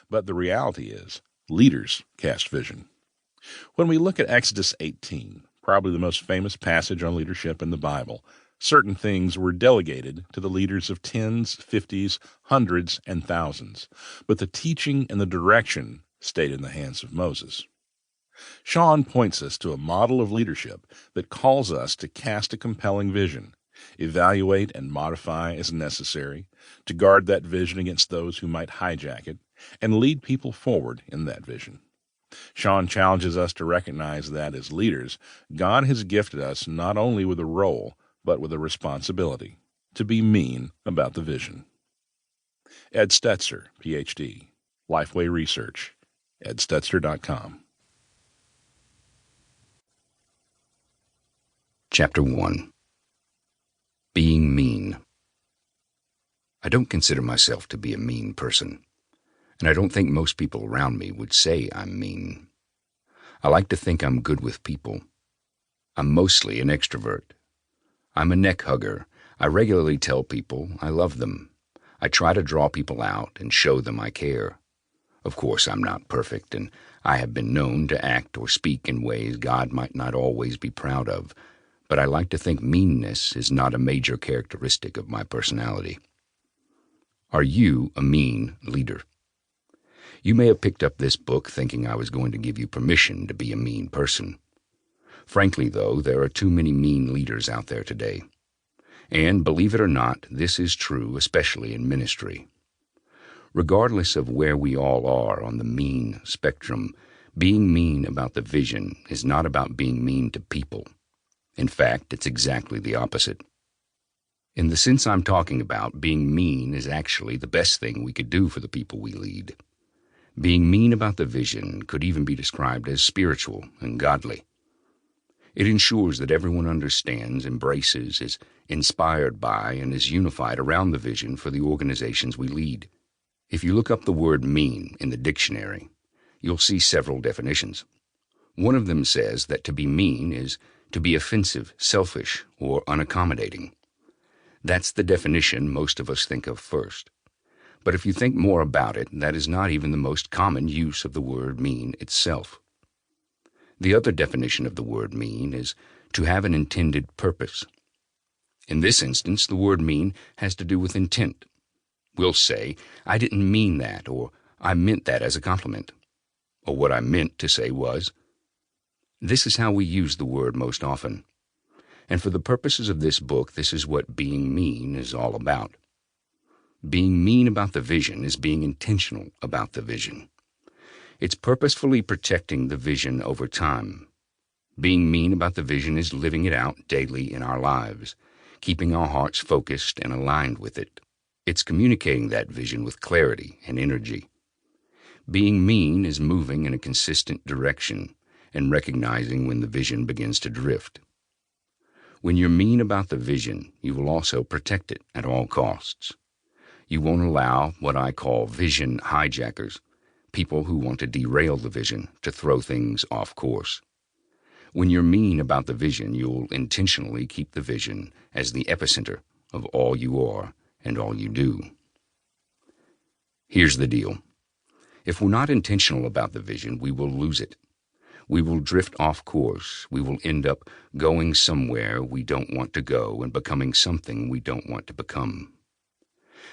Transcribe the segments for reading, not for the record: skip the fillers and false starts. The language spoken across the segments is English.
But the reality is, leaders cast vision. When we look at Exodus 18, probably the most famous passage on leadership in the Bible, certain things were delegated to the leaders of tens, fifties, hundreds, and thousands, but the teaching and the direction stayed in the hands of Moses. Shawn points us to a model of leadership that calls us to cast a compelling vision, evaluate and modify as necessary, to guard that vision against those who might hijack it, and lead people forward in that vision. Shawn challenges us to recognize that as leaders, God has gifted us not only with a role, but with a responsibility to be mean about the vision. Ed Stetzer, Ph.D., Lifeway Research, edstetzer.com. Chapter 1. Being Mean. I don't consider myself to be a mean person, and I don't think most people around me would say I'm mean. I like to think I'm good with people. I'm mostly an extrovert. I'm a neck hugger. I regularly tell people I love them. I try to draw people out and show them I care. Of course, I'm not perfect, and I have been known to act or speak in ways God might not always be proud of, but I like to think meanness is not a major characteristic of my personality. Are you a mean leader? You may have picked up this book thinking I was going to give you permission to be a mean person. Frankly, though, there are too many mean leaders out there today. And, believe it or not, this is true, especially in ministry. Regardless of where we all are on the mean spectrum, being mean about the vision is not about being mean to people. In fact, it's exactly the opposite. In the sense I'm talking about, being mean is actually the best thing we could do for the people we lead. Being mean about the vision could even be described as spiritual and godly. It ensures that everyone understands, embraces, is inspired by, and is unified around the vision for the organizations we lead. If you look up the word mean in the dictionary, you'll see several definitions. One of them says that to be mean is to be offensive, selfish, or unaccommodating. That's the definition most of us think of first. But if you think more about it, that is not even the most common use of the word mean itself. The other definition of the word mean is to have an intended purpose. In this instance, the word mean has to do with intent. We'll say, I didn't mean that, or I meant that as a compliment. Or what I meant to say was. This is how we use the word most often. And for the purposes of this book, this is what being mean is all about. Being mean about the vision is being intentional about the vision. It's purposefully protecting the vision over time. Being mean about the vision is living it out daily in our lives, keeping our hearts focused and aligned with it. It's communicating that vision with clarity and energy. Being mean is moving in a consistent direction and recognizing when the vision begins to drift. When you're mean about the vision, you will also protect it at all costs. You won't allow what I call vision hijackers, people who want to derail the vision, to throw things off course. When you're mean about the vision, you'll intentionally keep the vision as the epicenter of all you are and all you do. Here's the deal. If we're not intentional about the vision, we will lose it. We will drift off course. We will end up going somewhere we don't want to go and becoming something we don't want to become.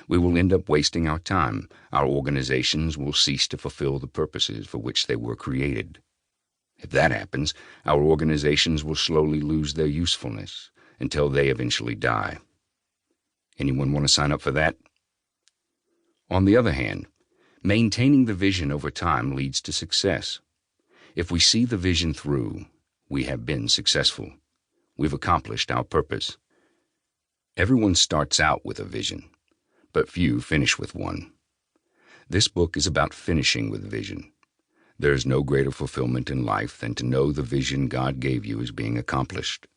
We will end up wasting our time. Our organizations will cease to fulfill the purposes for which they were created. If that happens, our organizations will slowly lose their usefulness until they eventually die. Anyone want to sign up for that? On the other hand, maintaining the vision over time leads to success. If we see the vision through, we have been successful. We've accomplished our purpose. Everyone starts out with a vision, but few finish with one. This book is about finishing with vision. There is no greater fulfillment in life than to know the vision God gave you is being accomplished.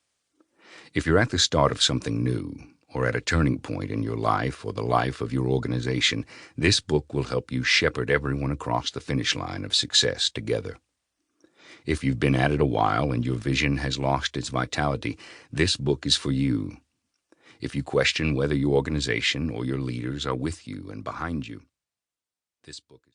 If you're at the start of something new, or at a turning point in your life or the life of your organization, this book will help you shepherd everyone across the finish line of success together. If you've been at it a while and your vision has lost its vitality, this book is for you. If you question whether your organization or your leaders are with you and behind you, this book is